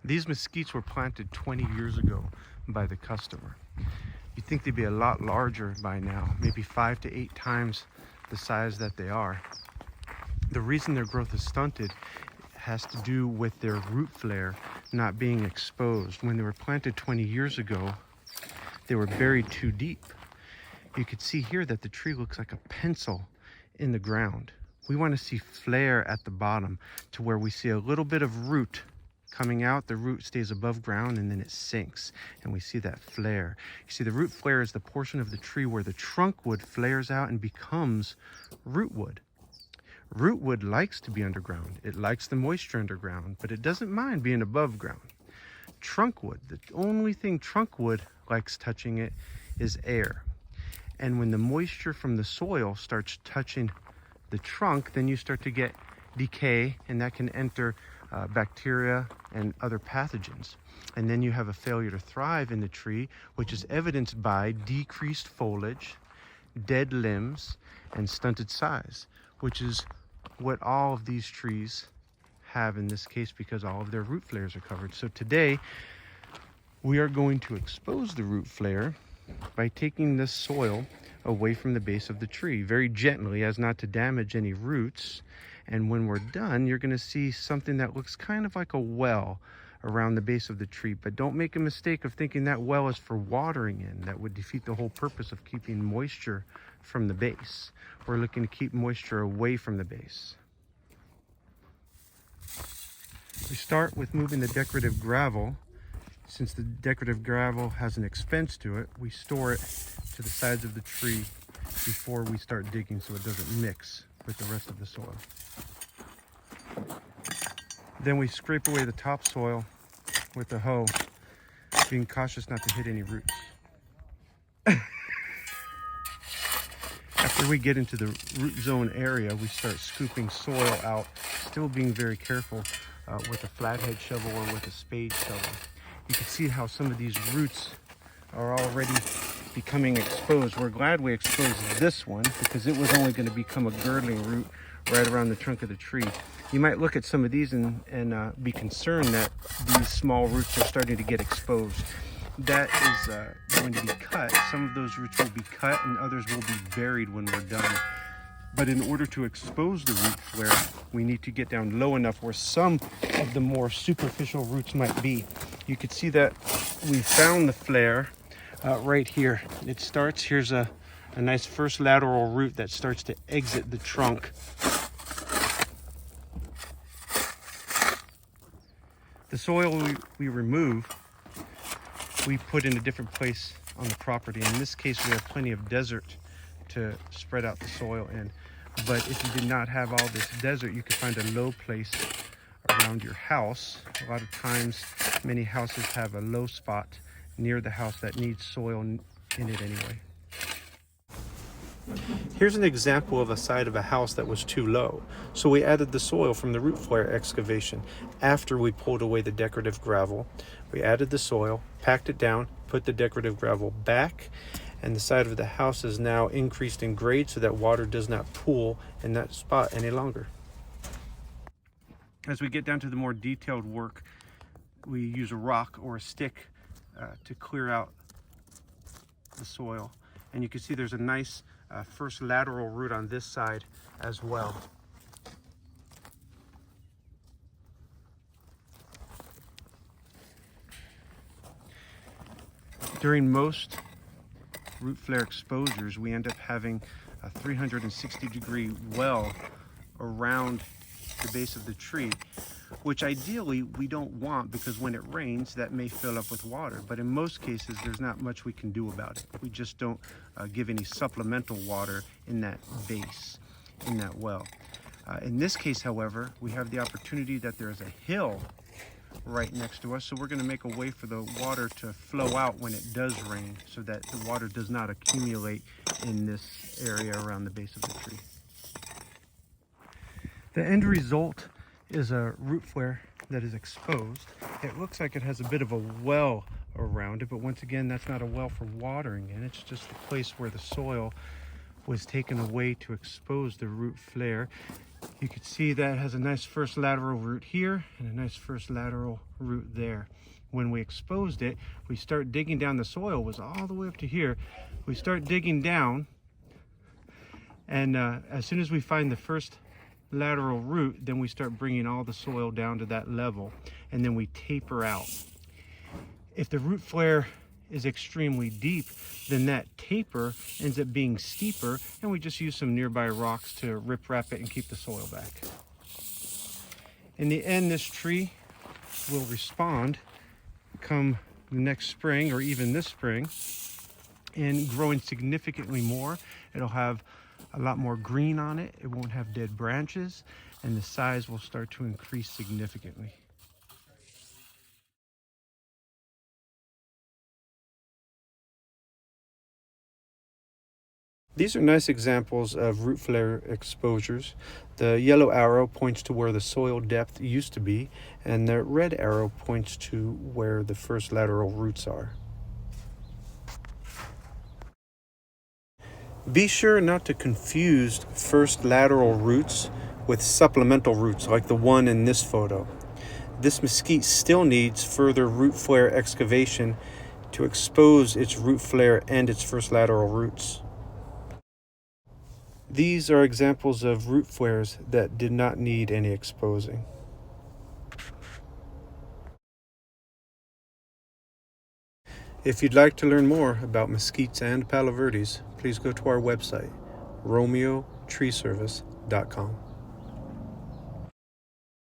These mesquites were planted 20 years ago by the customer. You'd think they'd be a lot larger by now, maybe 5 to 8 times the size that they are. The reason their growth is stunted has to do with their root flare not being exposed. When they were planted 20 years ago, they were buried too deep. You can see here that the tree looks like a pencil in the ground. We want to see flare at the bottom to where we see a little bit of root coming out. The root stays above ground and then it sinks, and we see that flare. You see, the root flare is the portion of the tree where the trunk wood flares out and becomes root wood. Root wood likes to be underground. It likes the moisture underground, but it doesn't mind being above ground. Trunk wood, the only thing trunk wood likes touching it is air. And when the moisture from the soil starts touching the trunk, then you start to get decay, and that can enter bacteria and other pathogens. And then you have a failure to thrive in the tree, which is evidenced by decreased foliage, dead limbs, and stunted size, which is what all of these trees have in this case because all of their root flares are covered. So today we are going to expose the root flare by taking this soil away from the base of the tree very gently as not to damage any roots. And when we're done, you're going to see something that looks kind of like a well around the base of the tree. But don't make a mistake of thinking that well is for watering in. That would defeat the whole purpose of keeping moisture from the base. We're looking to keep moisture away from the base. We start with moving the decorative gravel. Since the decorative gravel has an expense to it, we store it to the sides of the tree before we start digging so it doesn't mix with the rest of the soil. Then we scrape away the topsoil with the hoe, being cautious not to hit any roots. After we get into the root zone area, we start scooping soil out, still being very careful with a flathead shovel or with a spade shovel. You can see how some of these roots are already becoming exposed. We're glad we exposed this one because it was only going to become a girdling root right around the trunk of the tree. You might look at some of these and be concerned that these small roots are starting to get exposed. That is going to be cut. Some of those roots will be cut and others will be buried when we're done. But in order to expose the root flare, we need to get down low enough where some of the more superficial roots might be. You can see that we found the flare right here. It starts, here's a nice first lateral root that starts to exit the trunk. The soil we remove, we put in a different place on the property. In this case, we have plenty of desert to spread out the soil in. But if you did not have all this desert, you could find a low place around your house. A lot of times, many houses have a low spot near the house that needs soil in it anyway. Here's an example of a side of a house that was too low. So we added the soil from the root flare excavation. After we pulled away the decorative gravel, we added the soil, packed it down, put the decorative gravel back, and the side of the house is now increased in grade so that water does not pool in that spot any longer. As we get down to the more detailed work, we use a rock or a stick to clear out the soil. And you can see there's a nice first lateral root on this side as well. During most root flare exposures, we end up having a 360-degree well around the base of the tree, which ideally we don't want because when it rains, that may fill up with water. But in most cases, there's not much we can do about it. We just don't give any supplemental water in that base, in that well. In this case, however, we have the opportunity that there is a hill right next to us, so we're going to make a way for the water to flow out when it does rain so that the water does not accumulate in this area around the base of the tree. The end result is a root flare that is exposed. It looks like it has a bit of a well around it, but once again, that's not a well for watering in. It's just the place where the soil was taken away to expose the root flare. You can see that has a nice first lateral root here and a nice first lateral root there. When we exposed it, we start digging down. The soil was all the way up to here. We start digging down, and as soon as we find the first lateral root, then we start bringing all the soil down to that level, and then we taper out. If the root flare is extremely deep, then that taper ends up being steeper, and we just use some nearby rocks to rip-rap it and keep the soil back. In the end, this tree will respond come the next spring or even this spring, and growing significantly more. It'll have a lot more green on it. It won't have dead branches, and the size will start to increase significantly. These are nice examples of root flare exposures. The yellow arrow points to where the soil depth used to be, and the red arrow points to where the first lateral roots are. Be sure not to confuse first lateral roots with supplemental roots like the one in this photo. This mesquite still needs further root flare excavation to expose its root flare and its first lateral roots. These are examples of root flares that did not need any exposing. If you'd like to learn more about mesquites and palo verdes, please go to our website, romeotreeservice.com.